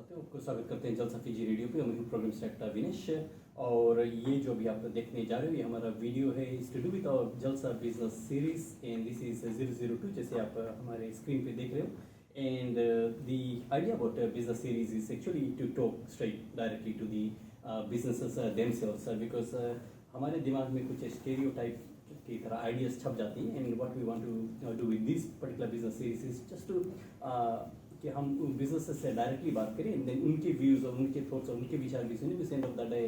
करते हैं, आपको स्वागत करते हैं जलसा फीजी रेडियो पे। मैं प्रोग्राम सेक्टर विनेश, और ये जो भी आप देखने जा रहे हो ये हमारा वीडियो है is to do with our Jalsa business series, and this is 002 जैसे आप हमारे स्क्रीन पे देख रहे हो। And the idea about business series is actually to talk straight directly to the businesses themselves, because हमारे दिमाग में कुछ स्टेरियोटाइप की तरह आइडियाज छप जाती हैं। And what we want to do with this particular business series is just to कि हम बिजनेस से डायरेक्टली बात करें, देन उनके व्यूज़ और उनके थॉट्स और उनके विचार भी सुने। Because end of the day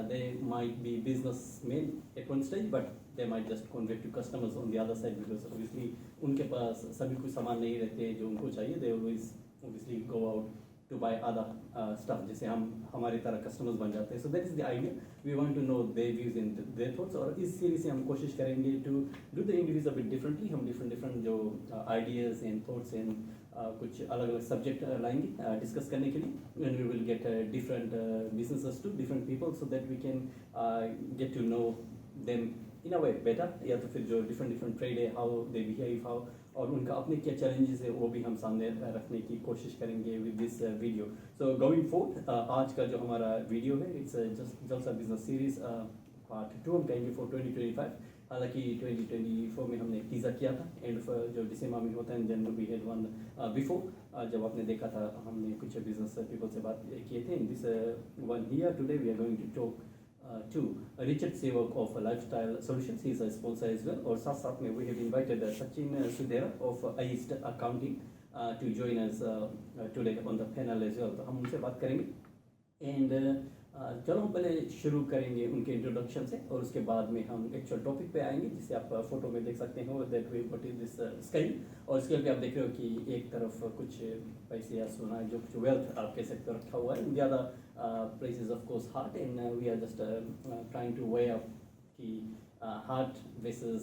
they might be businessman at one stage, but they might just convey to customers on the other side, because obviously उनके पास सभी कुछ सामान नहीं रहते जो उनको चाहिए। They always obviously go out to buy other stuff, जैसे हम हमारी तरह कस्टमर्स बन जाते हैं। So that is the idea, we want to know their views and their thoughts. और इस सीरीज से हम कोशिश करेंगे to do the individual bit differently. हम डिफरेंट जो आइडियाज़ एंड थॉट्स एंड कुछ अलग अलग सब्जेक्ट लाएंगे डिस्कस करने के लिए। And we will get different businesses to different people so that we can get to know them in a way better, या तो फिर जो डिफरेंट ट्रेड है, हाउ दे बिहेव, हाउ, और उनका अपने क्या चैलेंजेस है वो भी हम सामने रखने की कोशिश करेंगे with this video. So going fourth, आज का जो हमारा वीडियो है इट्स जस्ट जलसा बिजनेस सीरीज पार्ट 2 हम कहेंगे फॉर 2025। हालांकि 2024 में हमने टीज़र किया था एंड जो डिसम्बर में होता है, then we had one before जब आपने देखा था हमने कुछ बिजनेस पीपल से बात किए थे। In this one here today we are going to talk to Richard Sevak of Lifestyle Solutions. He is a sponsor as well. और साथ साथ में we have invited Sachin Sudera of East Accounting to join us today on the panel as well. तो हम उनसे बात करेंगे। And चलो हम पहले शुरू करेंगे उनके इंट्रोडक्शन से, और उसके बाद में हम एक्चुअल टॉपिक पे आएंगे, जिसे आप फोटो में देख सकते हो that way what is this scale. और स्केल पे आप देख रहे हो कि एक तरफ कुछ पैसे या सोना जो कुछ वेल्थ आप कह सकते हो रखा हुआ है, the other places of course heart, and we are just trying to weigh up कि heart versus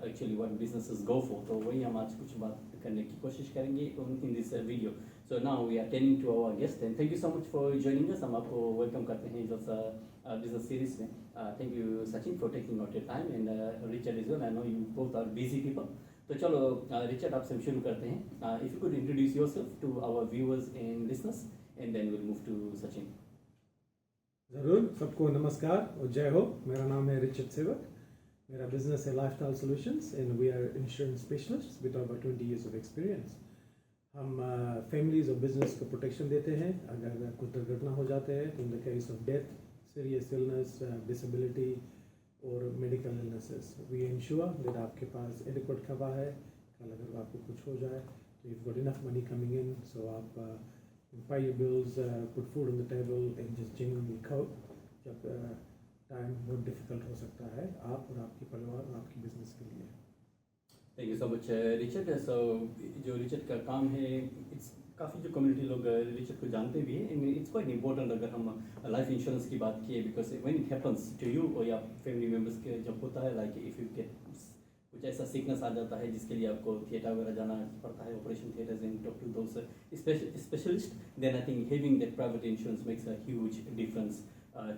actually what businesses go for. तो वही हम आज कुछ बात करने की कोशिश करेंगे in this video. So now we are turning to our guest, and thank you so much for joining us. हम आपको वेलकम करते हैं जलसा बिजनेस सीरीज में। Thank you Sachin for taking out your time, and Richard is well. I know you both are busy people. तो चलो Richard आपसे हम शुरू करते हैं। If you could introduce yourself to our viewers and listeners, and then will move to Sachin. ज़रूर, सबको नमस्कार और जय हो। मेरा नाम है रिचर्ड सेवक। मेरा बिजनेस है lifestyle solutions and we are insurance specialist with over 20 years of experience. हम फैमिलीज और बिजनेस को प्रोटेक्शन देते हैं अगर कुछ दुर्घटना हो जाते हैं, तो in the case of death, serious illness, disability और medical illnesses, we insure that आपके पास एडिक्वेट कवर है। कल अगर आपको कुछ हो जाए तो you got enough money coming in, so आप pay your bills, put food on the table and just genuinely cope जब टाइम बहुत डिफिकल्ट हो सकता है आप और आपके परिवार और आपकी बिजनेस के लिए। Thank you so much Richard. So जो रिचर्ड का काम है, इट्स काफ़ी जो कम्युनिटी लोग रिचर्ड को जानते भी हैं, इट्स क्वाइट इंपॉर्टेंट अगर हम लाइफ इंश्योरेंस की बात किए, because when it happens to you और या फैमिली मेम्बर्स के जब होता है, लाइक इफ़ यू गेट कुछ ऐसा सिकनेस आ जाता है जिसके लिए आपको थिएटर वगैरह जाना पड़ता है, operation theatres, and talk to those specialist, then I think having that private insurance makes a huge difference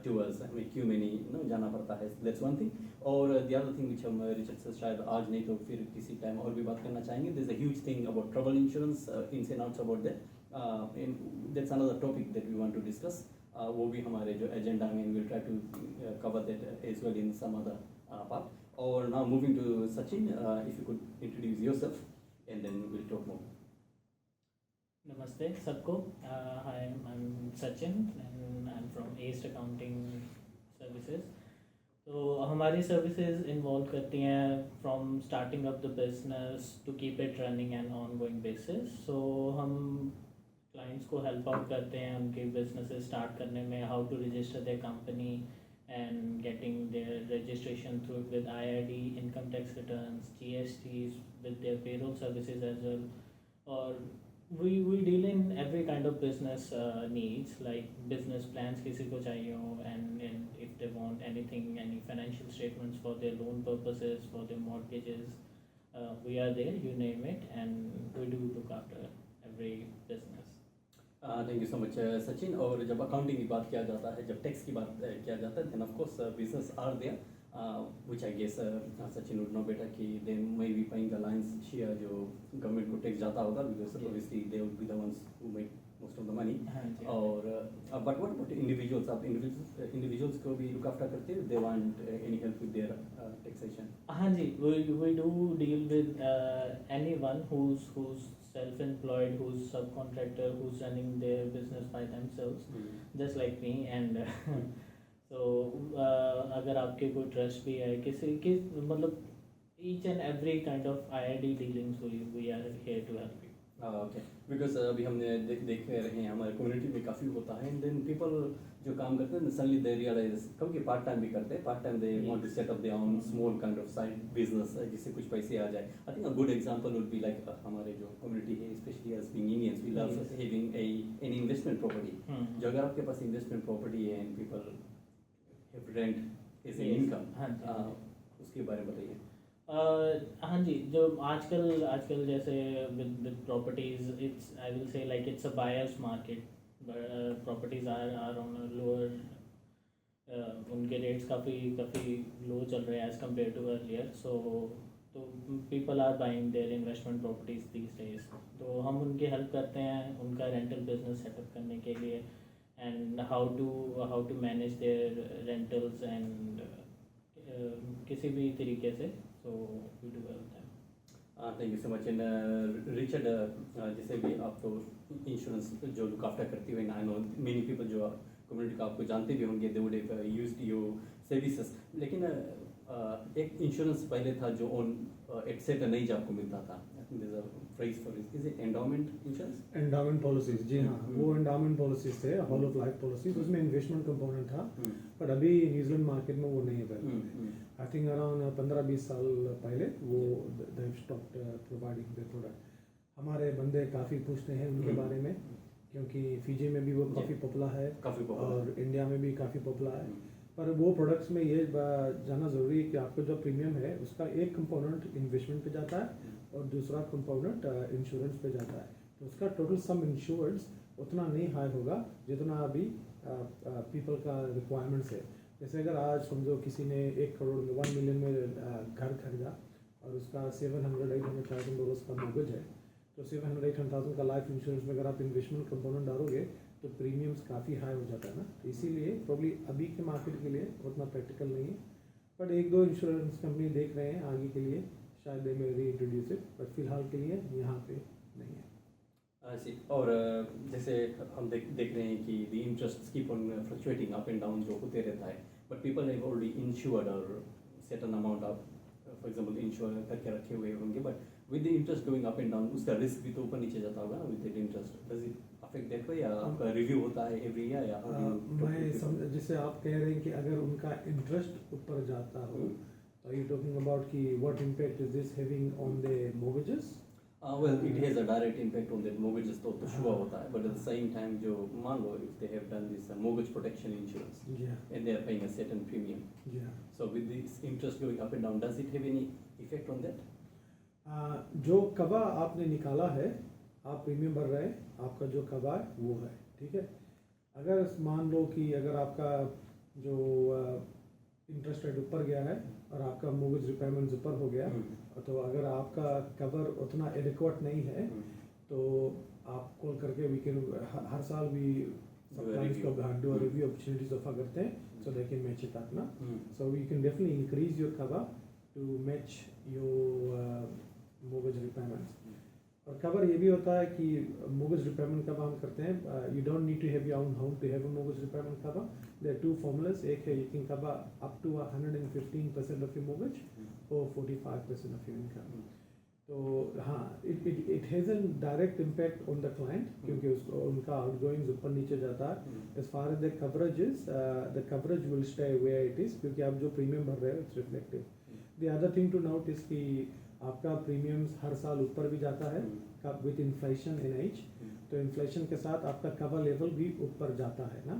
to us. हमें क्यों में नहीं जाना पड़ता है, दैट्स वन थिंग। और द अदर थिंग विच हम रिचर्ड से शायद आज नहीं तो फिर किसी टाइम और भी बात करना चाहेंगे, there is a huge thing about travel insurance, ins and outs about that, and that's another topic that we want to discuss. वो भी हमारे जो एजेंडा में will try to cover that as well in some other part. Or now moving to Sachin, if you could introduce yourself, and then we'll talk more. Namaste सबको। Hi, I'm Sachin and I'm from East Accounting Services. तो हमारी services involve करती हैं from starting up the business to keep it running and ongoing basis. So हम clients को help out करते हैं उनके बिजनेसेस स्टार्ट करने में, how to register their company and getting their registration through with IRD, income tax returns, GSTs, with their payroll services as well. Or we deal in every kind of business needs, like business plans किसी को चाहिए हो, and if they want anything, any financial statements for their loan purposes, for their mortgages, we are there, you name it, and we do look after every business. Thank you so much Sachin. और जब accounting की बात किया जाता है, जब tax की बात किया जाता है, then of course business are there, which I guess Sachin would know better कि they may be paying the lines financial जो गवर्नमेंट को टैक्स जाता होगा, because obviously they would be the ones who make most of the money. हाँ जी। और but what about individuals? आप individuals को भी लुक आफ्टर करते हैं? They want any help with their taxation? हाँ जी, we do deal with anyone who's self-employed, who's subcontractor, who's running their business by themselves, just like me. And so अगर आपके कोई trust भी है किसी की, मतलब each and every kind of IRD dealings, we are here to help you. Okay, because अभी हमने देख रहे हैं हमारे कम्युनिटी में काफ़ी होता है, एंड देन पीपल जो काम करते हैं सडनली दे रियलाइज, क्योंकि पार्ट टाइम भी करते हैं, part time they want to set up their own small kind of side business जिससे कुछ पैसे आ जाए। I think a good example would be like हमारे जो कम्युनिटी है, specially as being Indians, we love having an investment property. जो अगर आपके पास इन्वेस्टमेंट प्रॉपर्टी है and people have rent as an income, उसके बारे में बताइए। हाँ जी, जो आजकल जैसे with properties, it's, I will say, like it's a buyer's market, but properties are on a lower, उनके रेट्स काफ़ी लो चल रहे हैं as compared to earlier, so people are buying their investment properties these days. तो हम उनकी help करते हैं उनका रेंटल बिजनेस सेटअप करने के लिए, and how to manage their rentals and किसी भी तरीके से, so we do help them. Thank you so much. And Richard, जैसे भी आप तो इंश्योरेंस जो लुक आफ्टर करती हुए, आई नो मेनी पीपल जो कम्युनिटी का आपको जानते भी होंगे, they would have used your services, लेकिन एक इंश्योरेंस पहले था जो ऑन एट सर्टेन एज आपको मिलता था। Is it endowment insurance? Endowment policies, जी हाँ, वो एंडाउमेंट पॉलिसीज थे, होल ऑफ लाइफ पॉलिसीज, उसमें इन्वेस्टमेंट कंपोनेंट था, पर अभी न्यूजीलैंड मार्केट में वो नहीं अवेलेबल। आई थिंक अराउंड 15-20 साल पहले वो they stopped providing the product. हमारे बंदे काफ़ी पूछते हैं उनके बारे में, क्योंकि फिजी में भी वो काफ़ी पॉपुलर है और इंडिया में भी काफ़ी पॉपुलर है। पर वो प्रोडक्ट्स में ये जानना ज़रूरी है कि आपका जो प्रीमियम है उसका एक कंपोनेंट इन्वेस्टमेंट पे जाता है और दूसरा कंपोनेंट इंश्योरेंस पे जाता है, तो उसका टोटल सम इंश्योर्स उतना नहीं हाई होगा जितना अभी पीपल का रिक्वायरमेंट्स है। जैसे अगर आज समझो किसी ने 1 करोड़ में 1 मिलियन में घर खरीदा और उसका $700,000-800,000 का मॉर्गेज है, तो 700,000-800,000 का लाइफ इंश्योरेंस में अगर आप इन्वेस्टमेंट कंपोनेंट डालोगे तो प्रीमियम्स काफ़ी हाई हो जाता है ना, तो इसीलिए प्रॉब्ली अभी के मार्केट के लिए उतना प्रैक्टिकल नहीं है। बट 1-2 इंश्योरेंस कंपनी देख रहे हैं आगे के लिए, शायद दे में रीइंट्रोड्यूस इट, बट फिलहाल के लिए यहाँ पे नहीं है। और जैसे हम देख रहे हैं कि the interest keep on fluctuating up and down जो होते रहता है, but people have already insured और certain amount of, for example insure करके रखे हुए होंगे, but with the interest going up and down उसका रिस्क भी तो ऊपर नीचे जाता होगा ना with the interest. Does it affect that way, या आपका रिव्यू होता है एवरी ईयर, या मैं जैसे आप कह रहे हैं कि अगर उनका इंटरेस्ट ऊपर जाता हो, तो यू टॉकिंग अबाउट कि what impact is this having on the mortgages? Well it has a direct impact on that mortgages, तो शुआ होता है, but at the same time जो मान लो if they have done this mortgage protection insurance and they are paying a certain premium, so with this interest going up and down does it have any effect on that? जो cover आपने निकाला है, आप premium भर रहे हैं, आपका जो कवा है वो है, ठीक है। अगर मान लो कि अगर आपका जो इंटरेस्ट रेट ऊपर गया है और आपका मॉर्गेज रिपेमेंट ऊपर हो गया, तो अगर आपका कवर उतना एडिक्वेट नहीं है तो आप कॉल करके वी कैन हर साल भी क्लाइंट्स को डू रिव्यू अपॉर्चुनिटीज ऑफर करते हैं, so they can match it up ना, so we can definitely increase your cover to match your mortgage repayments. और कवर ये भी होता है कि मॉर्गेज रिपेमेंट कवर हम करते हैं, you don't need to have your own home to have a mortgage repayment cover. There are 2 formulas, एक है you can cover up to 115% of your mortgage और 45% ऑफ योर इनकम। तो हाँ, it has an direct impact on the client, क्योंकि उसको उनका outgoings ऊपर नीचे जाता है। As far as the coverage is, the coverage will stay where it is, क्योंकि आप जो प्रीमियम भर रहे हो it's reflective. The other thing to note is कि आपका प्रीमियम्स हर साल ऊपर भी जाता है विद इन्फ्लेशन इन एज, तो इन्फ्लेशन के साथ आपका कवर लेवल भी ऊपर जाता है ना,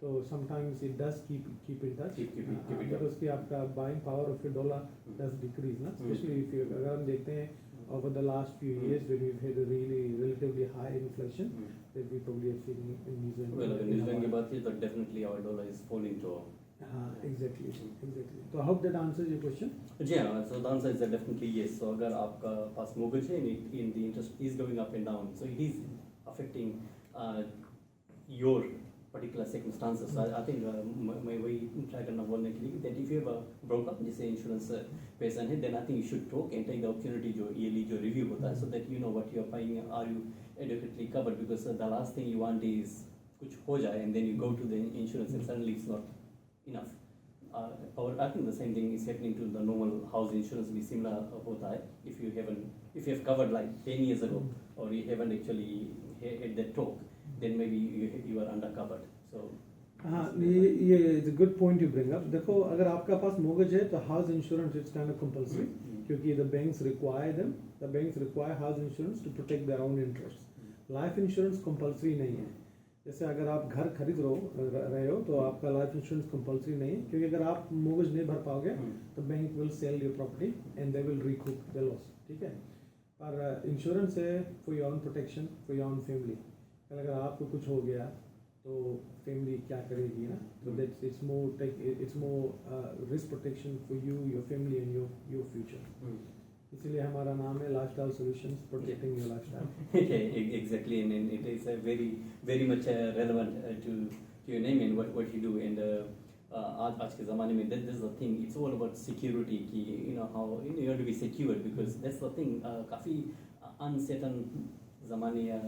तो sometimes it does keep in touch, because कि आपका buying power of your dollar does decrease ना, स्पेशली इफ यू, अगर हम देखते हैं over the last few years when we've had a really relatively high inflation that we probably have seen in New Zealand. Well, in New Zealand की बात की तो definitely our dollar is falling to हाँ exactly exactly. तो I hope that answers your question. जी हाँ, so the answer is definitely yes. So अगर आपका पास mortgage है in the interest is going up and down, so it is affecting your particular circumstances. So I think मैं वही try करना बोलने के लिए that if you have a broker जैसे insurance person है, then I think you should talk and take the opportunity जो yearly जो review होता है, so that you know what you are paying, are you adequately covered, because the last thing you want is कुछ हो जाए and then you go to the insurance and suddenly it's not enough. Or I think the same thing is happening to the normal house insurance भी similar होता है. If you have covered like 10 years ago or you haven't actually had that talk, then maybe you are undercovered. So हाँ ये it's a good point you bring up. देखो अगर आपका पास mortgage है तो house insurance it's kind of compulsory, क्योंकि the banks require house insurance to protect their own interest. Life insurance compulsory नहीं है. जैसे अगर आप घर खरीद रहे हो तो आपका लाइफ इंश्योरेंस कंपल्सरी नहीं है, क्योंकि अगर आप मोर्गेज नहीं भर पाओगे तो bank will sell your property and they will recoup the loss. ठीक है. पर इंश्योरेंस है for your own protection, for your own family. अगर आपको कुछ हो गया तो फैमिली क्या करेगी ना. तो that's it's more risk protection for you, your family and your future. इसलिए हमारा नाम है lifestyle solutions, protecting your lifestyle. yeah, exactly, and it is very much relevant to your name and what you do. And आज के ज़माने में that is the thing, it's all about security कि how you have to be secured, because that's the thing. काफ़ी uncertain ज़माने या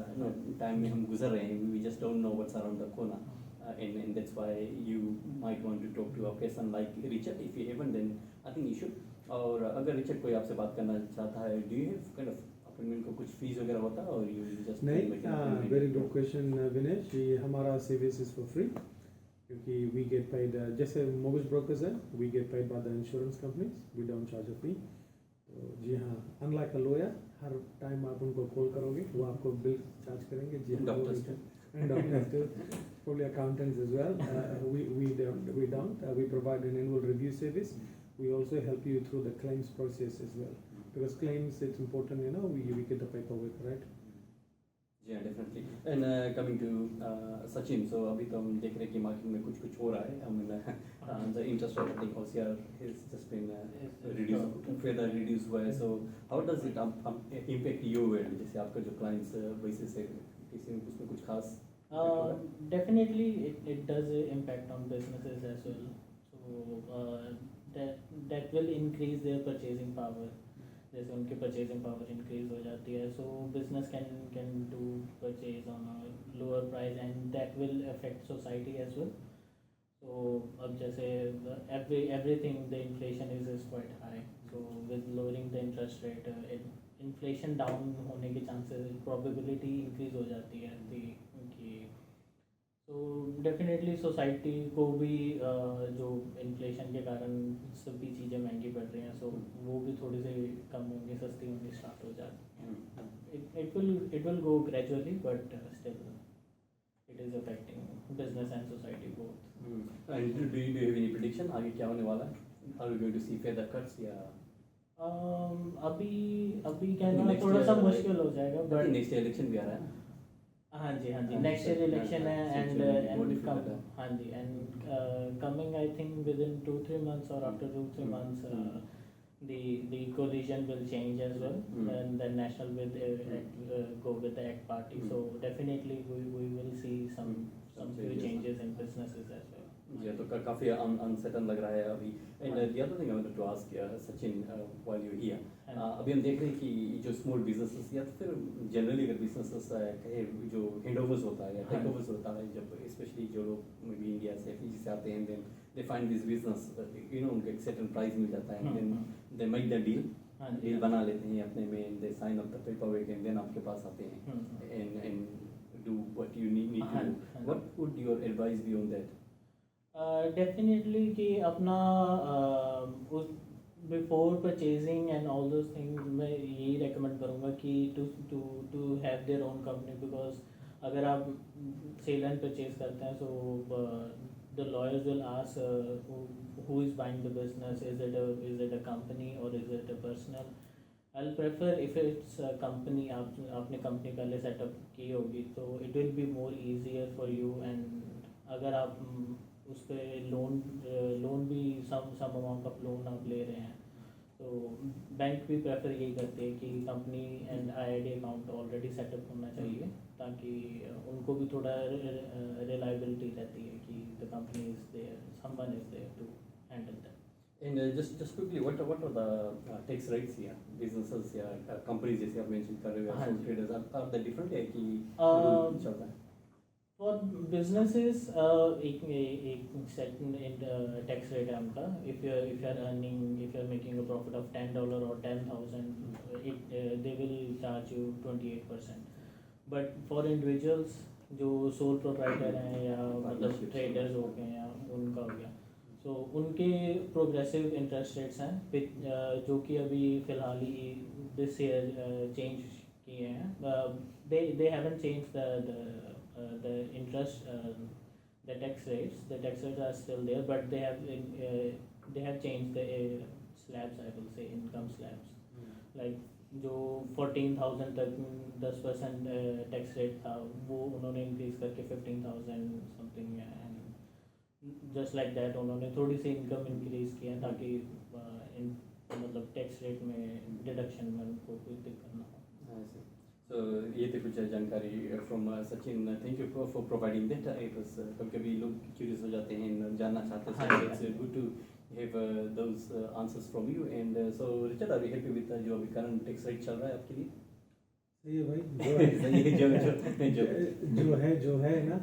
time में हम गुजर रहे हैं. We just don't know what's around the corner, and that's why you might want to talk to a person like Richard. If you haven't, then I think you should. और अगर Richard कोई आपसे बात करना चाहता है, do you have kind of appointment को कुछ फीस वगैरह होता है और यू जस्ट नहीं. Very good question Vinesh. ये हमारा सर्विस इज फॉर फ्री, क्योंकि वी गेट पेड जैसे मोर्गेज ब्रोकर्स है, we get paid by the insurance companies, we don't charge a fee. तो जी हाँ, अनलाइक अ लॉयर, हर टाइम आप उनको कॉल करोगे वो आपको बिल चार्ज करेंगे. जी हाँ, doctors too, probably accountants as well. We don't. We provide an annual review service. We also help you through the claims process as well, because claims, it's important, we get the paperwork right. Yeah, definitely. And coming to Sachin, so अभी तो हम देख रहे हैं कि market में कुछ हो रहा है. I mean the interest rate, I think OCR has just been reduced, further reduced हुआ है. So how does it impact your world? जैसे आपका जो clients basis है, किसी में उसमें कुछ खास? Definitely it does impact on businesses as well. So that will increase their purchasing power. जैसे उनकी purchasing power increase हो जाती है, so business can do purchase on a lower price, and that will affect society as well. So अब जैसे everything, the inflation is quite high. So with lowering the interest rate, inflation down होने के chances, probability increase हो जाती है कि तो definitely society को भी जो इन्फ्लेशन के कारण सभी चीज़ें महंगी पड़ रही हैं, सो वो भी थोड़ी सी कम होंगी, सस्ती होंगी, स्टार्ट हो जाती हैं. It will go gradually, but still it is affecting business and society both. And do you have any prediction? आगे क्या होने वाला है? Are we going to see further cuts या? अभी कहना थोड़ा सा मुश्किल हो जाएगा, बट नेक्स्ट इलेक्शन भी आ रहा है. हाँ जी, नेक्स्ट ईयर इलेक्शन है, एंड हाँ जी, and coming I think within 2-3 months or after 2-3 months the coalition will change as well, and the national will go with the ACT party. So definitely we will see some few changes in businesses as well. जी, तो काफ़ी uncertain लग रहा है अभी. And the other thing I wanted to ask Sachin while you here, अभी हम देख रहे हैं कि जो स्मॉल बिजनेसेस या तो फिर जनरली अगर बिजनेसेस कहे जो हैंडओवर्स होता है या टेक ओवर्स होता है, जब स्पेशली जो लोग मे बी इंडिया से फिजी से आते हैं, then they find this business, उनको एक सर्टेन प्राइस मिल जाता है, then they make the deal बना लेते हैं अपने में, they sign up the paperwork and then आपके पास आते हैं and do what you need to do. What would your advice be on that? Definitely कि अपना उस before purchasing and all those thing मैं यही रेकमेंड करूँगा कि to have their own company, because अगर आप सेल एंड परचेज करते हैं, so the lawyers will ask who is buying the business, is it a company or is it a personal. I'll prefer if it's a company, आपने company पहले setup की होगी तो it will be more easier for you. And अगर आप उस पर loan भी सम अमाउंट ऑफ लोन आप ले रहे हैं, तो बैंक भी प्रेफर यही करते हैं कि company and IID account already setup होना चाहिए, ताकि उनको भी थोड़ा रिलायबिलिटी रहती है कि the company is there, someone is there to handle that. And just quickly, what are the tax rates here? Businesses या companies जैसे आप mention कर रहे हो, हाँ sole ji. traders are they different है कि चलता है? For businesses, एक certain tax rate है उनका. If you are earning, if you are making a profit of $10 or 10,000, they will charge you 28%. But for individuals जो sole proprietor हैं या मतलब traders हो गए या उनका हो गया, so उनके progressive interest rates हैं जो कि अभी फ़िलहाल ही this year change किए हैं. They haven't changed the interest, the tax rates. The tax rates are still there, but they have changed the slabs, I will say, income slabs. Like जो 14,000 तक 10% tax rate था, वो उन्होंने increase करके 15,000 something, and just like that उन्होंने थोड़ी सी income increase किया ताकि मतलब टैक्स रेट में डिडक्शन में उनको कोई दिक्कत ना हो. So ये तो कुछ जानकारी from Sachin. Thank you for providing that. It was कभी लोग curious हो जाते हैं, जानना चाहते हैं. It's good to have those answers from you. And so Richard, are you happy with जो अभी current tax rate चल रहा है आपके लिए? सही है भाई, जो है ना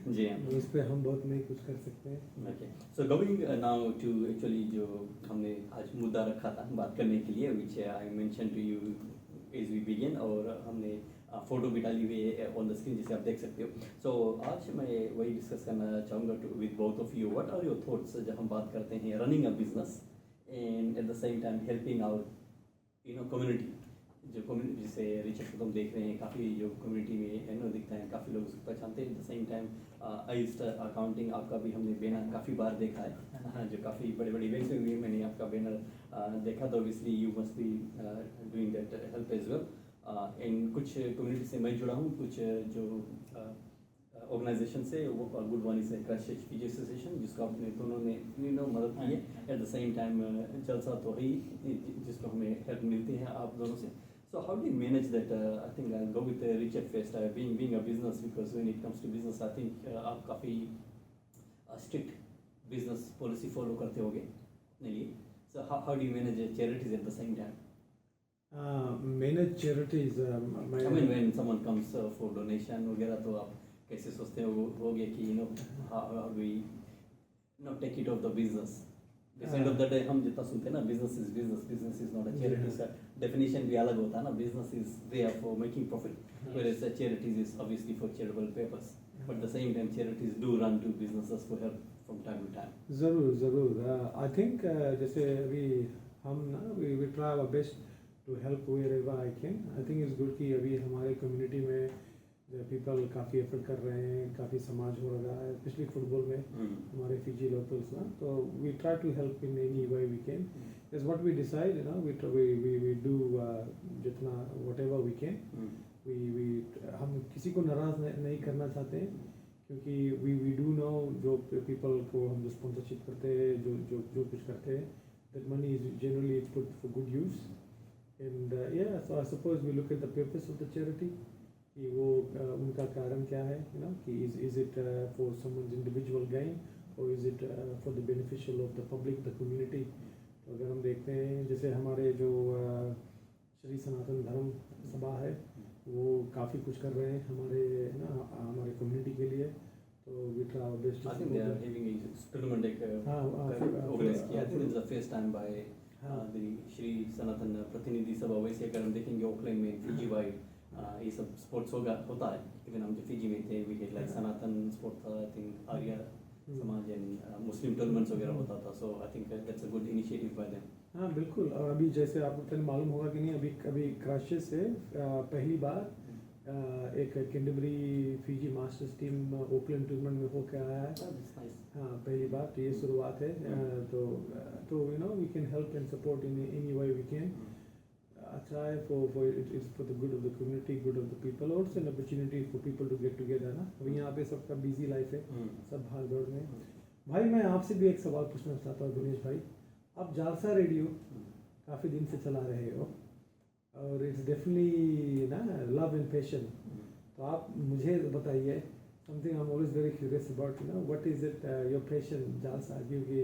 जी हाँ. उस पर हम बहुत नहीं कुछ कर सकते हैं. Okay. So going now to actually जो हमने आज मुद्दा रखा था बात करने के लिए, which I mentioned to you as we begin, और हमने फोटो भी डाली हुई है ऑन द स्क्रीन जिसे आप देख सकते हो. सो आज मैं वही डिस्कस करना चाहूँगा with both of you. What are your thoughts जब हम बात करते हैं running a business and at the same time helping out community. जो कम्युनिटी जिसे रिचर्ड को तुम देख रहे हैं, काफ़ी जो कम्युनिटी में दिखता है, काफ़ी लोग उसको पहचानते हैं. Eight the same time heist accounting आपका भी हमने बैनर काफ़ी बार देखा है. हाँ, जो काफ़ी बड़े बड़े इवेंट्स में भी मैंने आपका बैनर देखा, तो obviously you must be doing that help as well. And कुछ कम्युनिटी से मैं जुड़ा हूँ, कुछ जो ऑर्गेनाइजेशन से, वो good one is Christchurch PG association, जिसको आपने दोनों ने मदद की है. एट द सेम टाइम जलसा तो ही जिसको हमें हेल्प मिलती है आप दोनों से. So how do you manage that? I think I'll go with Richard first. Being a business, because when it comes to business, I think आप काफ़ी strict business policy follow करते होगे अपने लिए. So how do you manage charities at the same time? Manage charities. I mean, when someone comes for donation वगैरह, तो आप कैसे सोचते होगे कि how do we take it off the business? At the end of the day हम जितना सुनते हैं ना, business is not a charity. इसका definition भी अलग होता है ना. Business is there for making profit, whereas charities is obviously for charitable purpose. But at the same time charities do run to businesses for help from time to time. ज़रूर. I think जैसे अभी हम ना we try our best to help wherever I can. I think it's good कि अभी हमारे community में people काफ़ी एफर्ट कर रहे हैं, काफ़ी समाज हो रहा है, स्पेशली फुटबॉल में हमारे फिजी लोकल्स ना. तो we try to help in any way we can. Is what we decide, we do जितना वट एवर वी कैन. हम किसी को नाराज़ नहीं करना चाहते हैं, क्योंकि वी डू नो जो पीपल को हम जो स्पॉन्सरशिप करते हैं, जो कुछ करते हैं, that money is generally put for good use. And so I suppose we look at the purpose of the charity, कि वो उनका कारण क्या है, कि is it for someone's individual gain और is it for the beneficial of the public, the community. तो अगर हम देखते हैं जैसे हमारे जो श्री सनातन धर्म सभा है, वो काफ़ी कुछ कर रहे हैं हमारे कम्युनिटी के लिए. तो we try our best. I think they are having a tournament organized किया. I think it's the first time by the Shri Sanatan Pratinidhi Sabha. वैसे अगर हम देखेंगे ऑकलैंड में फिजी वाइड ये सब स्पोर्ट्स होता है. इवन हम जो फिजी में थे, we had like Sanatan sport था, I think Arya Samaj and Muslim tournaments वगैरह होता था. So I think that's a good initiative by them. हाँ बिल्कुल. और अभी जैसे आपको मालूम होगा कि नहीं, अभी क्राइस्टचर्च से पहली बार एक Canterbury Fiji masters team Oakland tournament में होकर आया है. हाँ, पहली बार. तो ये शुरुआत है. तो we can help and support in any way we can. try it's for the good of the community, good of the people. Also an opportunity for people to get together ना. अभी यहाँ पे सबका busy life है, सब भाग दौड़ में. भाई मैं आपसे भी एक सवाल पूछना चाहता हूँ दिनेश भाई, आप जालसा रेडियो काफ़ी दिन से चला रहे हो और इट्स डेफिनेटली ना लव एंड पैशन, तो आप मुझे बताइए something I am always very curious about you know what is it your passion जालसा, क्योंकि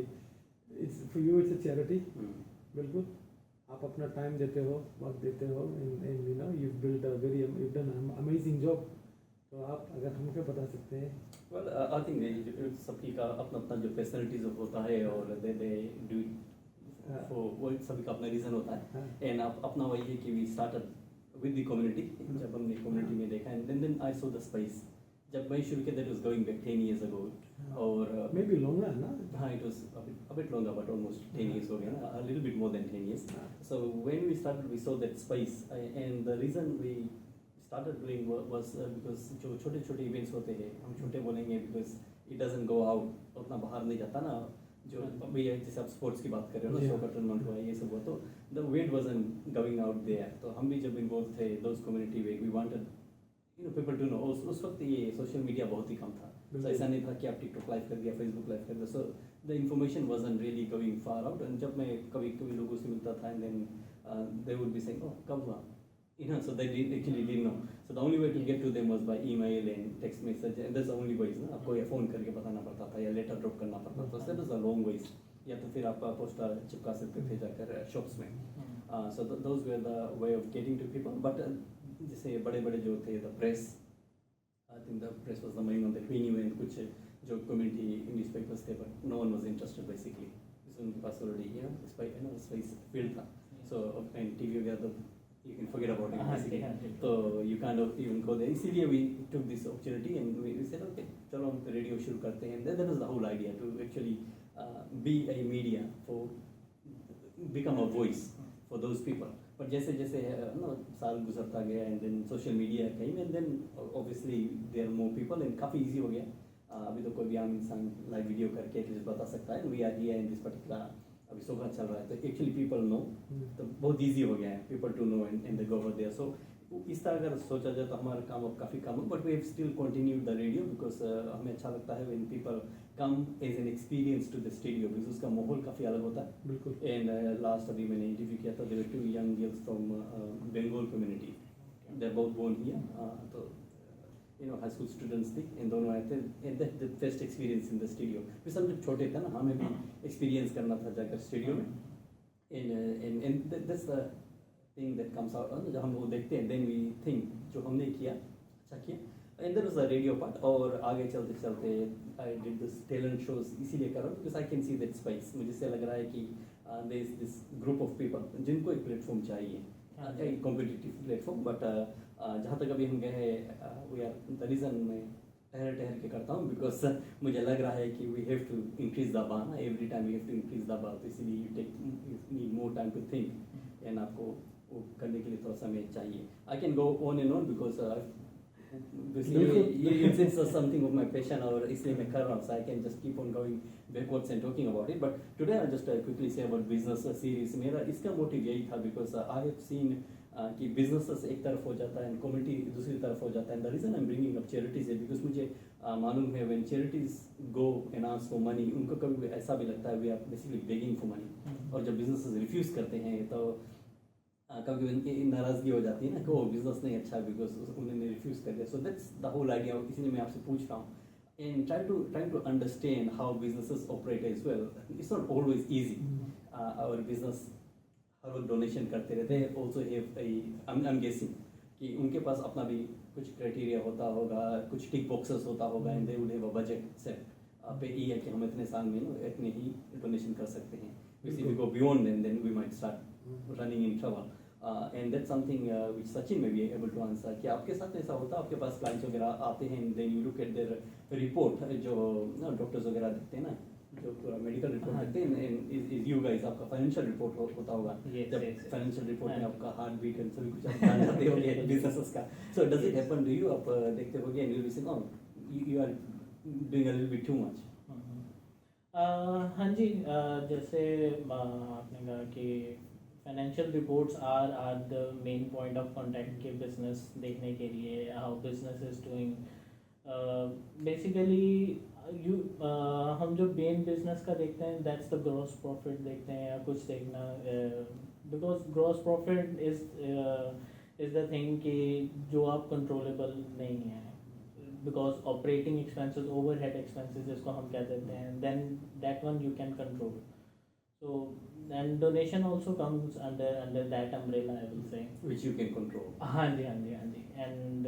it's for you it's a charity, बिल्कुल आप अपना टाइम देते हो, वक्त देते हो and you know you build a very you done amazing job, तो आप अगर हमको बता सकते हैं। वेल आई थिंक सबकी का अपना अपना जो पर्सनैलिटीज होता है और दे डू वो सभी का अपना रीज़न होता है एंड अपना वही है कि we started with the community, जब हमने कम्युनिटी में देखा and then I saw the space, जब मैं शुरू किया that was going back 10 years ago और मे बी लॉन्गर ना, हाँ it was a bit longer but almost 10 years हो गया ना, a little bit more than 10 years. So when we started we saw that space and the reason we started doing was because जो छोटे छोटे events होते हैं, हम छोटे बोलेंगे because it doesn't go out, उतना बाहर नहीं जाता ना, जो अभी जैसे आप स्पोर्ट्स की बात कर रहे हो ना, सॉकर टूर्नामेंट हुआ ये सब हुआ, तो the wait wasn't going out there, तो हम भी जब इन्वॉल्व थे those community way we wanted you know people to know, उस वक्त ये सोशल मीडिया बहुत ही कम था, तो ऐसा नहीं था कि आप टिकटॉक लाइव कर दिया, फेसबुक लाइव कर दिया, so the information wasn't really going far out, and जब मैं कभी कभी लोगों से मिलता था and then they would be saying oh कब हुआ, you know, so they actually didn't know. So the only way to get to them was by email and text message, and that's the only ways ना, आपको या phone करके बताना पड़ता था या लेटर ड्रॉप करना पड़ता था, so that was a long ways, या तो फिर आप पोस्टर चिपका सकते थे जाकर शॉप्स में, so those were the way of getting to people, but जैसे बड़े बड़े जो थे the press, I think the press was the main one that we knew, and कुछ जो community newspapers थे, but no one was interested basically, because उनके पास already you know space field था, so and TV वगैरह तो you can forget about it basically. So you kind of even go there. इसीलिए we took this opportunity and we said okay, चलो हम radio शुरू करते हैं. That was the whole idea, to actually be a media for become a voice for those people. But जैसे जैसे साल गुजरता गया and then social media came and then obviously there are more people and काफ़ी easy हो गया. अभी तो कोई भी आम इंसान लाइव वीडियो करके बता सकता है. We are here in this particular अभी सोफा चल रहा है, तो एक्चुअली पीपल नो, तो बहुत ईजी हो गया है people to know and they go over there, so इस तरह अगर सोचा जाए तो हमारा काम अब काफ़ी कम है, but we have still continued the radio because हमें अच्छा लगता है when people come as an experience to the studio, because उसका माहौल काफ़ी अलग होता है. बिल्कुल. एंड लास्ट अभी मैंने इंटरव्यू किया था, there were 2 young girls from Bengal community, they are both born here, तो you know high school students थी, इन दोनों आए थे, and that the first experience in the studio. फिर हम जब छोटे थे ना, हमें भी एक्सपीरियंस करना था जाकर स्टूडियो में, and that's the thing that comes out, जब हम वो देखते हैं देन वी थिंक जो हमने किया अच्छा किया, and that was the radio part. और आगे चलते चलते I did this talent shows, इसीलिए कर रहा हूँ because I can see that space, मुझे से लग रहा है कि there is this group of people जिनको एक प्लेटफॉर्म चाहिए, एक कॉम्पिटिटिव प्लेटफॉर्म, बट जहाँ तक अभी हम गए हैं वी आर द रीज़न मैं ठहर ठहर के करता हूँ बिकॉज मुझे लग रहा है कि we have to increase the bar ना, every time we have to increase the bar, तो इसीलिए you need more time to think and आपको वो करने के लिए थोड़ा समय चाहिए. I can go on and on because it's something of my passion, और इसलिए मैं कर रहा हूँ, so I can just keep on going backwards and talking about it. But today I'll just quickly say about business series. मेरा इसका motive यही था because I have seen कि businesses एक तरफ हो जाता है and community दूसरी तरफ हो जाता है, and the reason I'm bringing up charities है because मुझे मालूम है when charities go and ask for money, उनको कभी ऐसा भी लगता है we are basically begging for money, और जब businesses refuse करते हैं तो कभी उनकी नाराज़गी हो जाती है ना कि वो बिजनेस नहीं अच्छा बिकॉज उन्होंने रिफ्यूज़ कर दिया. So that's the whole idea, इसीलिए मैं आपसे पूछ रहा हूँ and try to understand how businesses operate as well. It's not always easy. और बिजनेस हर वक्त डोनेशन करते रहते हैं, also have I am guessing कि उनके पास अपना भी कुछ क्राइटेरिया होता होगा, कुछ टिक बॉक्सेस होता होगा, and they would have a budget set पे ईयर कि हम इतने साल में इतने ही डोनेशन कर सकते हैं. If we go beyond then we might start running in trouble. And that something which Sachin may be able to answer कि आपके साथ ऐसा होता है, आपके पास क्लाइंट्स वगैरह आते हैं then you look at their report, जो डॉक्टर्स वगैरह देखते हैं ना, जो पूरा मेडिकल रिपोर्ट देखते हैं, एंड यू गाइस आपका फाइनेंशियल रिपोर्ट होता होगा, जब फाइनेंशियल रिपोर्ट में आपका हार्ट बीट एंड सभी कुछ आप जानते होंगे बिजनेसेस का. So does it happen to you, आप देखते होंगे and you will say no you are doing a little bit too much. हाँ जी, जैसे आपने कहा कि financial reports are the main point of contact के बिजनेस देखने के लिए, how business is doing. Basically हम जो मेन बिजनेस का देखते हैं दैट्स द ग्रॉस प्रॉफिट देखते हैं या कुछ देखना, because gross profit is the thing कि जो आप कंट्रोलेबल नहीं है, because operating expenses, overhead expenses जिसको हम कह देते हैं, then that one you can control. So and donation also comes under that umbrella, I will say. which you can control. हाँ जी, हाँ जी, हाँ जी. And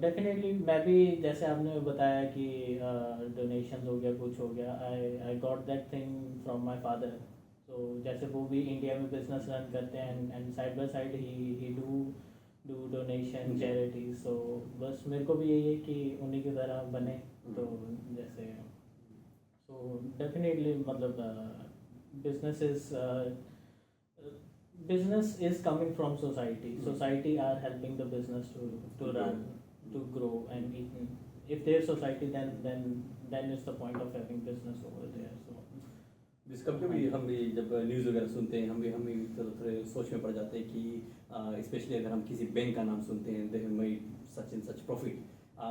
डेफिनेटली मैं भी जैसे आपने बताया कि डोनेशन हो गया, कुछ हो गया, I got that thing from my father. तो जैसे वो भी इंडिया में बिजनेस रन करते हैं एंड साइड बाय साइड ही डू डोनेशन चैरिटी. सो बस मेरे को भी यही है कि उन्हीं की तरह बने. तो जैसे सो डेफिनेटली मतलब business is coming from society. Society are helping the business to run, to grow, and if there's society, then is the point of having business over there. So जिस कभी भी हम भी जब न्यूज़ वगैरह सुनते हैं, हम भी थोड़े सोच में पड़ जाते हैं कि स्पेशली अगर हम किसी बैंक का नाम सुनते हैं, दे have made such and such profit,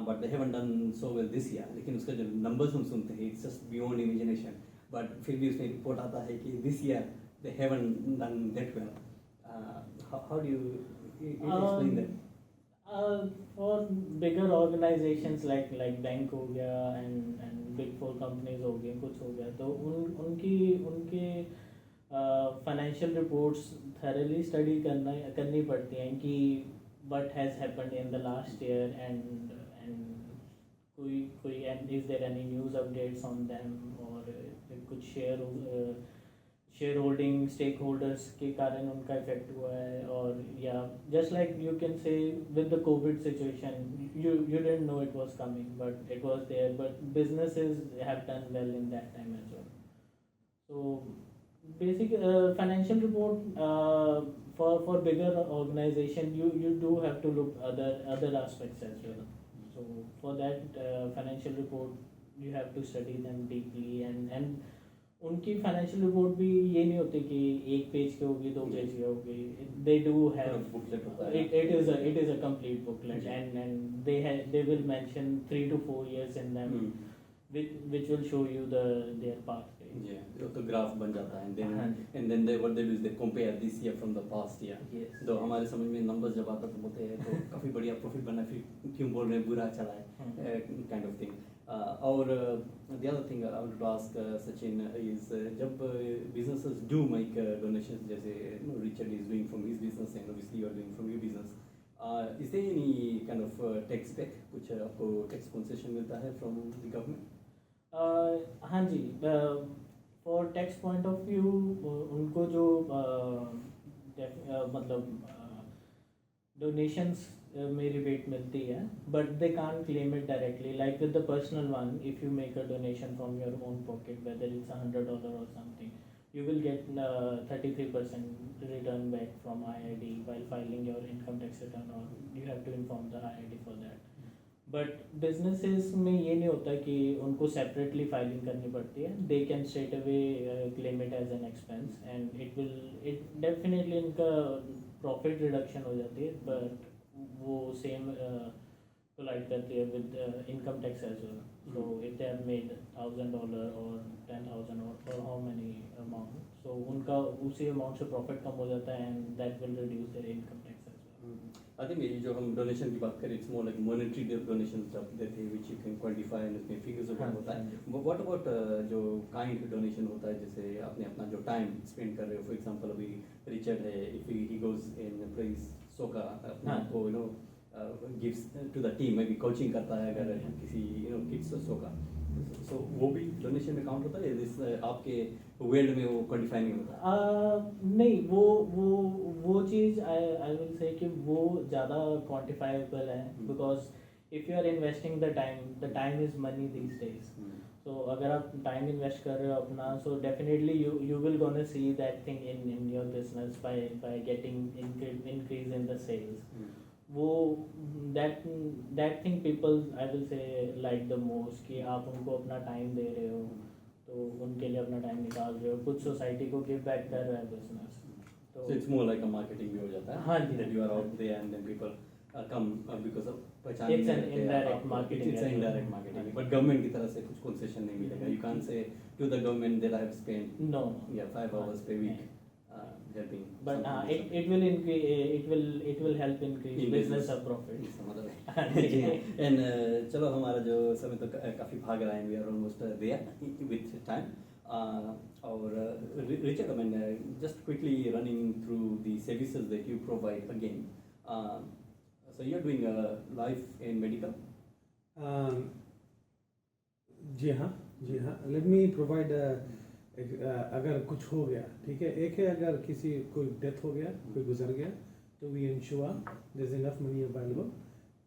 but they haven't done so well this year. लेकिन उसका जो नंबर्स हम सुनते हैं, it's just beyond imagination. But फिर भी उसमें रिपोर्ट आता है कि this year they haven't done that well. How do you explain that? For bigger organizations like bank हो गया and big four companies हो गए, कुछ हो गया, तो उनके फाइनेंशियल रिपोर्ट्स thoroughly स्टडी करनी पड़ती हैं कि what has happened in the last year and कोई and is there any news updates on them, और कुछ शेयर होल्डिंग स्टेक होल्डर्स के कारण उनका इफेक्ट हुआ है, और या just like you can say with the Covid situation, you didn't know it was coming but it was there, but businesses have done well in that time as well. So basic financial report for bigger organization, you do have to look other aspects as well. So for that financial report you have to study them deeply, and उनकी financial report भी ये नहीं होती कि एक page की होगी, 2 page की होगी. दे डू हैव बुकलेट होता है. it is a complete booklet, and they will mention 3 to 4 years in them, which will show you their path. तो ग्राफ बन जाता है, हाँ and then they what they do is they compare this year from the past year. Yes. तो हमारे समझ में numbers जब आता तो बोलते हैं तो काफ़ी बढ़िया प्रॉफिट बना, फिर क्यों बोल रहे हैं बुरा चला है, काइंड ऑफ थिंग. और the other thing I wanted to ask Sachin is जब businesses do make donations, जैसे Richard is doing from his business and obviously you are doing from your business, is there any kind of tax back, कुछ आपको tax concession मिलता है from the government? हाँ जी, for tax point of view उनको जो मतलब donations में रिबेट मिलती है, but they can claim it directly. Like with the personal one, if you make a donation from your own pocket, whether it's $100 or something, you will get 33% return back from IID while filing your income tax return, or you have to inform the IID for that. But businesses में ये नहीं होता कि उनको separately filing करनी पड़ती है. They can straight away claim it as an expense, and it definitely इनका प्रॉफिट रिडक्शन हो जाती है, बट वो सेम कोलाइड करती है with income tax as well. So if they have made $1,000 और 10,000 और हाउ मेनी अमाउंट, सो उनका उसी अमाउंट से प्रॉफिट कम हो जाता है, and that will reduce there income tax. I think ये जो हम डोनेशन की बात करें, it's more like monetary donation जब देते हैं which you can quantify and उसमें फिगर्स वगैरह होता है. व्हाट अबाउट जो काइंड डोनेशन होता है, जैसे आपने अपना जो टाइम स्पेंड कर रहे हो, फॉर एग्जांपल अभी रिचर्ड है, if he goes in place सोका, अपने आप को gives to the team, maybe coaching करता है अगर किसी किड्स सोका, सो वो भी डोनेशन में काउंट होता है. दिस आपके वर्ल्ड में वो क्वांटिफाई नहीं होता? नहीं, वो चीज़ आई विल से कि वो ज़्यादा क्वांटिफाइबल है, because if you are investing the time is money these days. तो अगर आप टाइम इन्वेस्ट कर रहे हो अपना, so definitely you will gonna see that thing in your business by getting increase in the sales. वो that thing people I will say like the most, कि आप उनको अपना टाइम दे रहे हो, तो उनके लिए अपना टाइम निकाल रहे हो, कुछ सोसाइटी को गिव बैक कर रहा है बिजनेस. तो it's more like a marketing भी हो जाता है. हाँ जी, that you are out there and then people come because of पहचान It's an नहीं रखते indirect आपको। marketing It's as an well. indirect marketing, but government की तरफ से कुछ कंसेशन नहीं मिलेगा. You can't say to the government that I have spent No. 5 hours per week helping. But something. it will increase. It will help increase In business business. of profit. समझ रहे हैं. And चलो हमारा जो समय तो काफ़ी भाग रहा है. We are almost there with time. और Richard, I mean, just quickly running through the services that you provide again. So you're doing life and medical. जी हाँ, जी हाँ. लेट मी प्रोवाइड अगर कुछ हो गया, ठीक है. एक है अगर किसी कोई डेथ हो गया, कोई गुजर गया, तो we insure there is enough money available,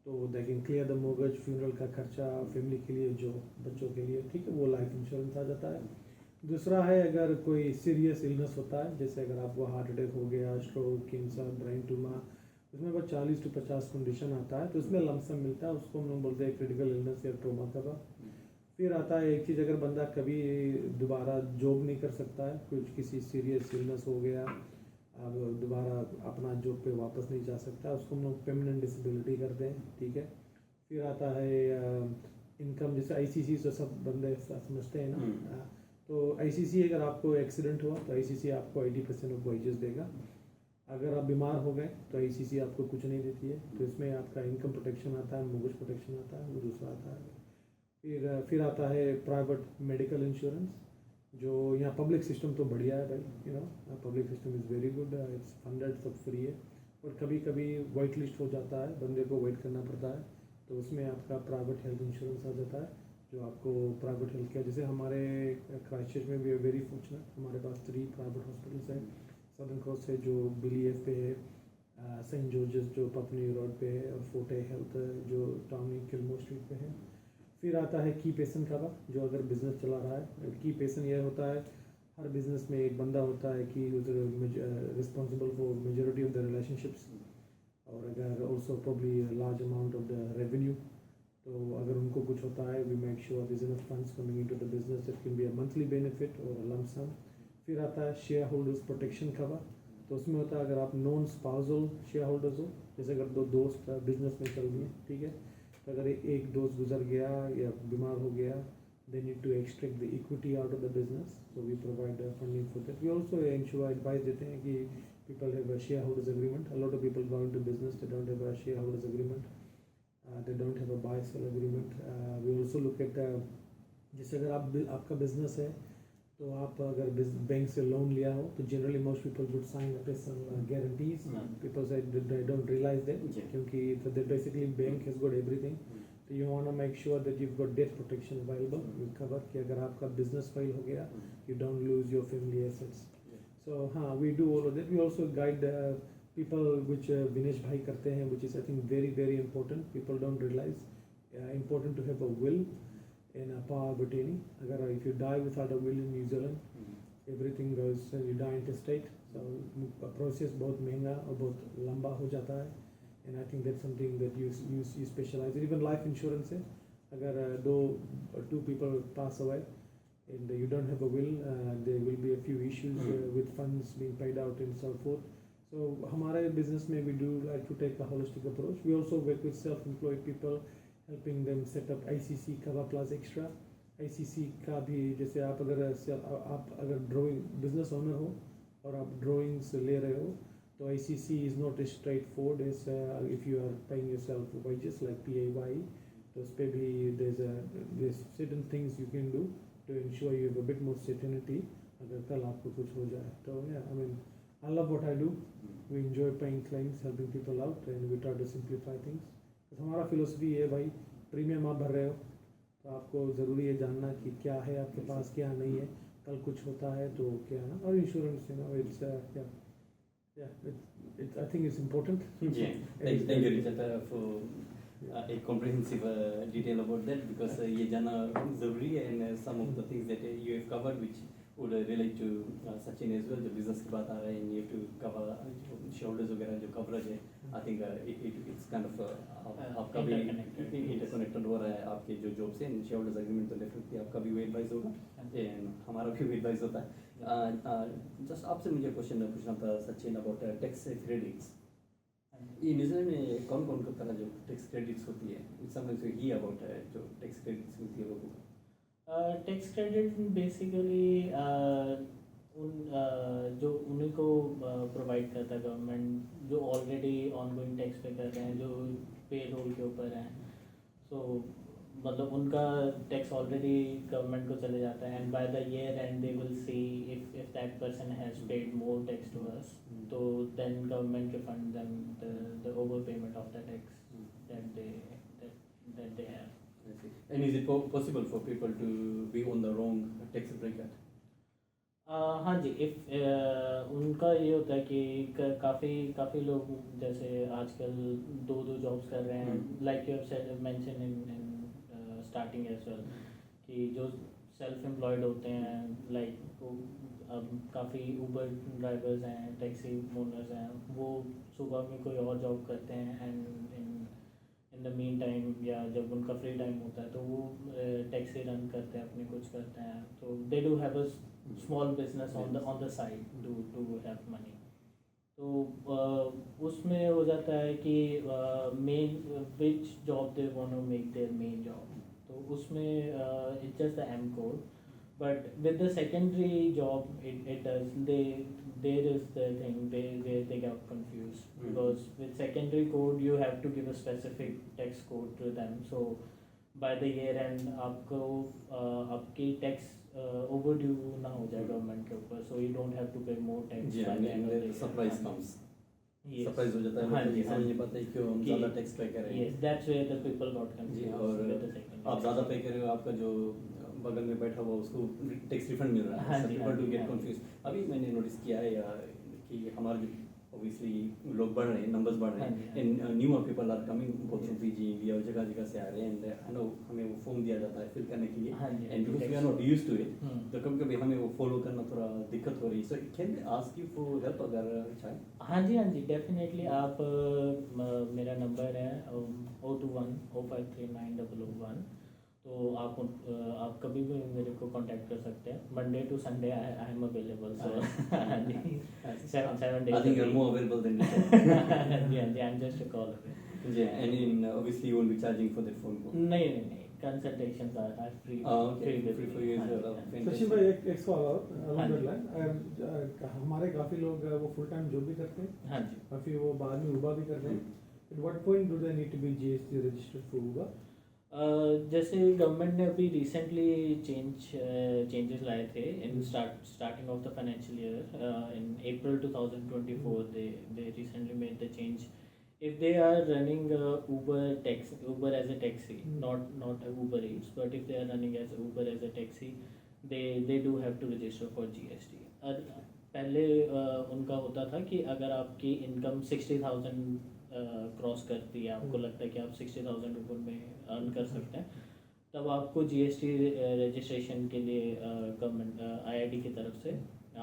तो they can clear the mortgage, funeral का खर्चा, फैमिली के लिए, जो बच्चों के लिए, ठीक है, वो लाइफ इंश्योरेंस आ जाता है. दूसरा है अगर कोई सीरियस इलनेस होता है, जैसे अगर आपको हार्ट अटैक हो गया, स्ट्रोक, कैंसर, ब्रेन ट्यूमर, उसमें बस 40 to 50 कंडीशन आता है, तो उसमें लमसम मिलता है, उसको हम लोग बोलते हैं क्रिटिकल इलनेस या ट्रोमा कवर. फिर आता है एक चीज़, अगर बंदा कभी दोबारा जॉब नहीं कर सकता है, कुछ किसी सीरियस इलनेस हो गया, अब दोबारा अपना जॉब पे वापस नहीं जा सकता, उसको हम लोग परमानेंट डिसेबिलिटी करते हैं, ठीक है. फिर आता है इनकम, जैसे आईसीसी, तो सब बंदे समझते हैं ना. तो आईसीसी अगर आपको एक्सीडेंट हुआ तो आईसीसी आपको 80% ऑफ वेजेस देगा. अगर आप बीमार हो गए तो आईसीसी आपको कुछ नहीं देती है. तो इसमें आपका इनकम प्रोटेक्शन आता है, मोर्गेज प्रोटेक्शन आता है, वो दूसरा आता है. फिर आता है प्राइवेट मेडिकल इंश्योरेंस, जो यहाँ पब्लिक सिस्टम तो बढ़िया है भाई, you know, public system is very good, it's funded, सब फ्री है. और कभी कभी वाइट लिस्ट हो जाता है, बंदे को वेट करना पड़ता है, तो उसमें आपका प्राइवेट हेल्थ इंश्योरेंस आ जाता है, जो आपको प्राइवेट हेल्थ केयर, जैसे हमारे क्राइस्टचर्च में भी वेरी फॉर्चुनेट, हमारे पास 3 प्राइवेट हॉस्पिटल्स हैं. सदर्न क्रॉस है जो बिलीएफ पे है, सेंट जॉर्जेस जो पपनी रोड पे है, और फोर्टे हेल्थ जो टाउनी किलमोर स्ट्रीट पे है. फिर आता है की पेशन कवर, जो अगर बिजनेस चला रहा है. की पेशन यह होता है, हर बिजनेस में एक बंदा होता है कि responsible for majority of the relationships, और अगर also probably large amount of the revenue. तो अगर उनको कुछ होता है, we make sure this enough funds coming into the business that can be a monthly benefit और लम सम. फिर आता है शेयर होल्डर्स प्रोटेक्शन कवर, तो उसमें होता है अगर आप नॉन स्पाउसल शेयर होल्डर्स हो, जैसे अगर 2 दोस्त बिजनेस में चल रही है, ठीक है, तो अगर एक दोस्त गुजर गया या बीमार हो गया, they need to extract the equity out of the business, so we provide funding for that. We also ensure, advice देते हैं कि people have a shareholders agreement. A lot of people go into business, they don't have a shareholders agreement, they don't have a buy sell agreement. We also look at जैसे अगर आपका business है, तो आप अगर बैंक से loan लिया हो, तो generally most people would sign up some guarantees. People से दे डोंट रियलाइज दैट, क्योंकि तो basically bank has got everything. तो you want to make sure that you got debt protection available, you cover, कि अगर आपका business fail हो गया, you don't lose your family assets. So हाँ, we do all of that. We also guide people which Vinesh bhai करते हैं, which is I think very very important. People don't realize important to have a will and a power of attorney. अगर if you die without a will in New Zealand, everything goes, you die intestate. So process बहुत महंगा और बहुत लंबा हो जाता है. And I think that's something that you specialize in. Even life insurance है, अगर two people pass away and you don't have a will, there will be a few issues with funds being paid out and so forth. So हमारे business में we do like to take a holistic approach. We also work with self-employed people, helping them set up ICC Cover Plus Extra. ICC का भी, जैसे आप अगर drawing business owner हो और आप ड्राइंग्स ले रहे हो, तो ICC is not as straightforward as if you are paying yourself wages like PAYE. तो उस पर भी there's certain things you can do to ensure you have a bit more certainty अगर कल आपको कुछ हो जाए. तो yeah, I mean, I love what I do. We enjoy paying claims, helping people out, and we try to simplify things. तो हमारा philosophy है भाई, प्रीमियम आप भर रहे हो, तो आपको ज़रूरी है जानना कि क्या है आपके पास, क्या नहीं है, कल कुछ होता है तो क्या है ना. और insurance, you know, it's I think it's important. Yeah, thank you Richard for a comprehensive detail about that, because ये जानना ज़रूरी है. And some of the things that you have covered which would relate to Sachin as well, जो business की बात आ रहा है, and you have to cover shareholders वगैरह जो coverage है. I think it's kind of आपका भी interconnected हो रहा है आपके जो जॉब से. shareholders agreement तो definitely आपका भी एडवाइस होगा and हमारा भी एडवाइस होता है. जस्ट आपसे मुझे क्वेश्चन पूछना था सचिन about tax credits. ये न्यूजीलैंड में कौन कौन को तरह जो टैक्स क्रेडिट्स होती है समथिंग टू ही अबाउट है जो टैक्स क्रेडिट्स मिलती है लोगों को? टैक्स क्रेडिट बेसिकली उन जो उन्हीं को प्रोवाइड करता है गवर्नमेंट जो ऑलरेडी ऑनगोइंग टैक्स पे कर रहे हैं, जो पे रोल के ऊपर हैं। सो मतलब उनका टैक्स ऑलरेडी गवर्नमेंट को चले जाता है, and by the year end they will see if that person has paid more tax to us, तो then government refund them the over payment of the tax that they have. And is it possible for people to be on the wrong tax bracket? हाँ जी, if उनका ये होता है कि काफ़ी लोग जैसे आजकल दो जॉब्स कर रहे हैं, like you have said mention in starting as well, कि जो सेल्फ एम्प्लॉयड होते हैं, लाइक अब काफ़ी ऊबर ड्राइवर्स हैं, टैक्सी ओनर्स हैं, वो सुबह में कोई और जॉब करते हैं, and in the meantime या जब उनका फ्री टाइम होता है तो वो टैक्सी रन करते हैं, अपने कुछ करते हैं, तो they do have a small business on the side to have money. तो उसमें हो जाता है कि main which job they want to make their main job, तो उसमें it's just the M code, but with the secondary job it does there is the thing where they get confused, because with secondary code you have to give a specific tax code to them, so by the year end आपको आपकी tax overdue ना हो जाए government के ऊपर, so you don't have to pay more tax by the end of the year. Surprise comes. Yes. Surprise हो जाता है, हाँ जी, समझ नहीं पाते क्यों हम ज़्यादा टैक्स पे कर रहे हैं। Yes, that's where the people got ji, confused और with the secondary. आप ज़्यादा पे कर रहे हो, आपका जो बगल में बैठा हुआ उसको टैक्स रिफंड मिल रहा हाँ है, जी, पीपल टू गेट हाँ जी। कंफ्यूज। अभी मैंने नोटिस किया है कि हमारे जो ऑब्वियसली लोग बढ़ रहे हैं, नंबर्स बढ़ रहे हाँ जी, हैं, हाँ and newer people are coming both through PG India और जगह जगह से आ रहे हैं, एंड आई नो हमें वो फॉर्म दिया जाता है फिल करने के लिए, हाँ जी, and because we are not used to it, hmm. तो कभी कभी हमें वो फॉलो करना थोड़ा दिक्कत हो रही है। So can they ask you for help अगर चाहे? हाँ जी, डेफिनेटली आप मेरा नंबर है 021-053-9001, तो आप कभी भी मेरे को कांटेक्ट कर सकते हैं, Monday to Sunday I am available, so हाँ जी, 7 days I think you're more available than Richard. जी, I am just a call away. Yeah, and in obviously you won't be charging for that phone call. नहीं, consultations are free. Okay, free for you as well. Fantastic. Sachin भाई एक सवाल और हाँ जी। अलहमदुलिल्लाह हमारे काफ़ी लोग वो फुल टाइम जॉब भी करते हैं, हाँ जी। काफ़ी वो बाद में उबा भी करते हैं। At what point do they need to be GST registered for Uber? जैसे गवर्नमेंट ने अभी रिसेंटली चेंजेस लाए थे in starting of the financial year, in April 2024 they recently made the change. If they are running Uber as a taxi, not a Uber Eats, but if they are running as Uber as a taxi, they do have to register for GST. पहले उनका होता था कि अगर आपकी income 60,000 cross करती है, आपको लगता है कि आप 60,000 ऊपर में अर्न कर सकते हैं, तब आपको GST रजिस्ट्रेशन के लिए गवर्नमेंट IRD की तरफ से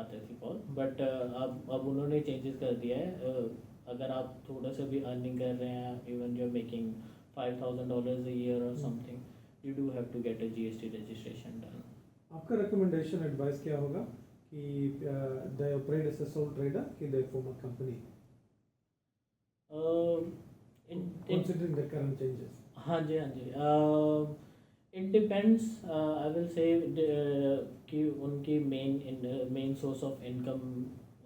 आते थे कॉल, बट अब उन्होंने चेंजेस कर दिया है। अगर आप थोड़ा सा भी अर्निंग कर रहे हैं, even you are making $5,000 a year or something, you do have to get a GST registration done. आपका रिकमेंडेशन एडवाइस क्या होगा कि they operate as a sole trader कि they form a company considering the current changes? हाँ जी, it depends, I will say कि उनकी main source of income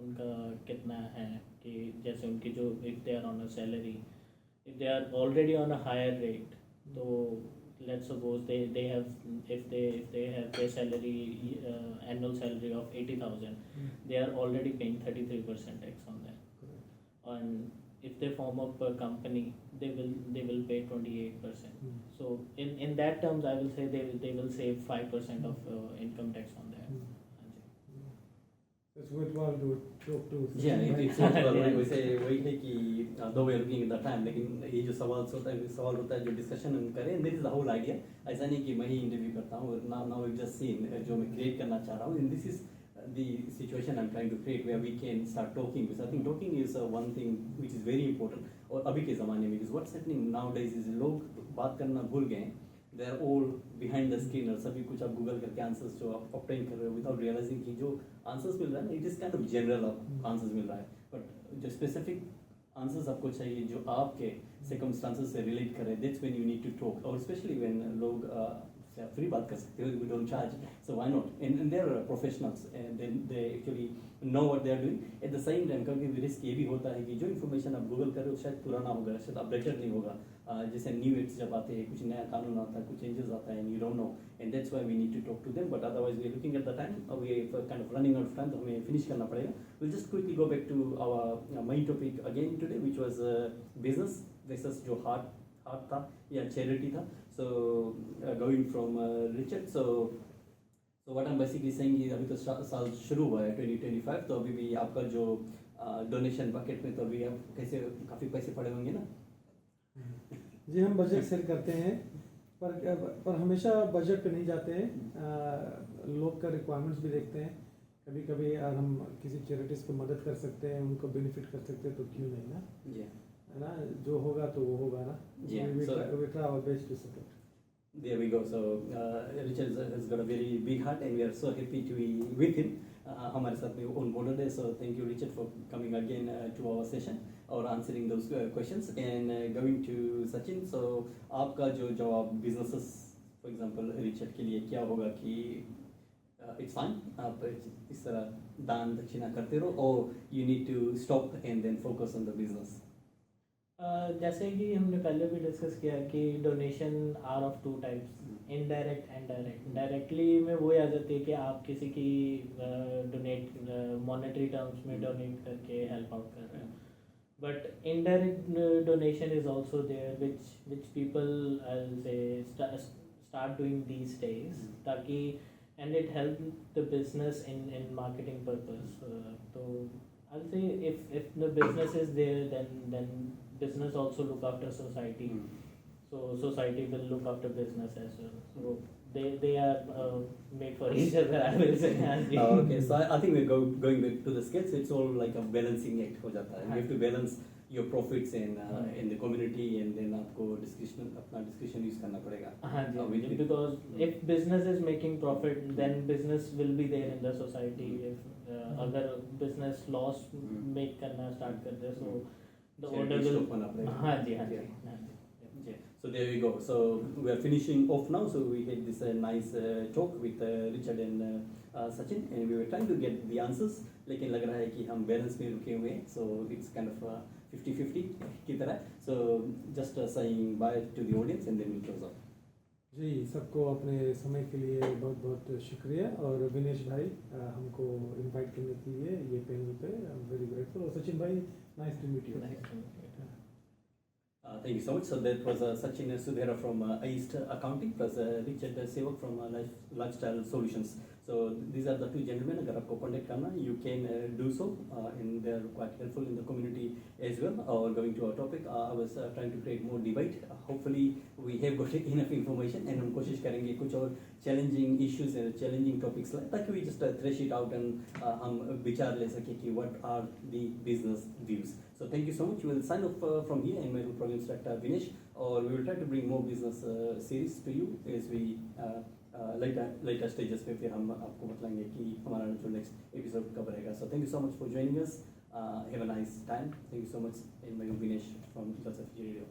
उनका कितना है, कि जैसे उनकी जो if they are on a salary, if they are already on a higher rate, तो let's suppose they have if they have their salary annual salary of 80,000, they are already paying 33% tax on that, and if they form up a company, they will pay 28%. So in that terms, I will say they will save 5% of income tax on that. It's worthwhile to talk to. Yeah, it's वैसे वही है कि दो we looking in the time, लेकिन ये जो सवाल होता है जो डिस्कशन हम करें, this is the whole idea. ऐसा नहीं कि मैं ही इंटरव्यू करता हूँ, नाउ वी जस्ट सीन जो मैं क्रिएट करना चाह रहा हूँ, and this is the situation I'm trying to create where we can start talking, because I think talking is one thing which is very important और अभी के ज़माने में, because what's happening nowadays is लोग बात करना भूल गए हैं, they are all behind the screen, और सभी कुछ आप गूगल करके आंसर्स जो आप ऑब्टेन कर रहे हो without realizing कि जो आंसर्स मिल रहा है ना, it is kind of general answers मिल रहा है, but जो स्पेसिफिक आंसर्स आपको चाहिए जो आपके circumstances से रिलेट करे, that's when you need to talk, और स्पेशली when लोग फ्री बात कर सकते हो, we don't charge, so why not, and they're professionals and then they actually know what they are doing. At the same time कभी risk ये भी होता है कि जो इन्फॉर्मेशन आप गूगल कर रहे हो शायद पुराना होगा, शायद अपडेटेड नहीं होगा, जैसे न्यू एक्ट्स जब आते हैं, कुछ नया कानून आता है, कुछ चेंजेस आता है, and you don't know, and that's why we need to talk to them, but otherwise we are looking at the time, we are kind of running out of time, तो हमें finish करना पड़ेगा. We'll just quickly go back to our main topic again today, which was business versus जो heart था या charity था. So going from Richard, so what I'm basically saying is अभी तो साल शुरू हुआ है 2025, तो अभी भी आपका जो डोनेशन बकेट में तो अभी आप कैसे काफ़ी पैसे पड़े होंगे ना? जी, हम बजट सेट करते हैं, पर हमेशा बजट पे नहीं जाते हैं, लोग का रिक्वायरमेंट्स भी देखते हैं. कभी कभी हम किसी चैरिटीज़ को मदद कर सकते हैं, उनको बेनिफिट कर सकते हैं, तो क्यों नहीं ना, जी है ना, जो होगा तो वो होगा ना. Yeah, so- we try our best to support. There we go. So Richard has got a very big heart, and we are so happy to be with him. हमारे साथ में on board है. So thank you, Richard, for coming again to our session और answering those questions. And going to Sachin. So आपका जो जवाब businesses, for example, Richard के लिए क्या होगा कि it's fine, आप इस तरह दान दक्षिणा करते रहो, or you need to stop and then focus on the business. जैसे कि हमने पहले भी डिस्कस किया कि donation are of two types, indirect and direct. Directly में वो आ जाती है कि आप किसी की डोनेट मॉनेटरी टर्म्स में डोनेट करके हेल्प आउट कर रहे हो, but indirect donation is also there which people start doing these days, ताकि and it help the business in marketing purpose. तो I'll say if the business is there, then business also look after society. So society will look after business as well. So they are made for each other, I will say. Okay, so I think we're going back to the skills. It's all like a balancing act हो जाता है. You have to balance your profits in the community, and then आपको अपना discretion use करना पड़ेगा. हाँ जी, because if business is making profit, then business will be there in the society. If अगर business loss make करना start कर दे, so the order will. हाँ जी. Yeah. So there we go. So we are finishing off now. So we had this nice talk with Richard and Sachin, and we were trying to get the answers. लेकिन लग रहा है कि हम balance में रुके हुए हैं. So it's kind of 50-50 की तरह. So just saying bye to the audience, and then we close off. जी, सबको अपने समय के लिए बहुत बहुत शुक्रिया, और विनेश भाई हमको इनवाइट करने के लिए ये पैनल पे आई एम वेरी ग्रेटफुल. और सचिन भाई, nice to meet you. Thank you so much. So that was Sachin Sudhera from East Accounting, plus Richard Sevak from Lifestyle Solutions. So these are the two gentlemen. अगर आपको contact करना, you can do so, and they are quite helpful in the community as well. Or going to our topic, I was trying to create more debate. Hopefully we have got enough information, and हम कोशिश करेंगे कुछ और challenging issues and challenging topics ताकि we just thresh it out and हम विचार ले सके कि what are the business views. So thank you so much. We will sign off from here, and my program director Vinesh, or we will try to bring more business series to you as we later stages पे फिर हम आपको बताएंगे कि हमारा जो next episode कब रहेगा. So thank you so much for joining us. Have a nice time. Thank you so much, and my Vinesh from Jalsa Fiji Radio.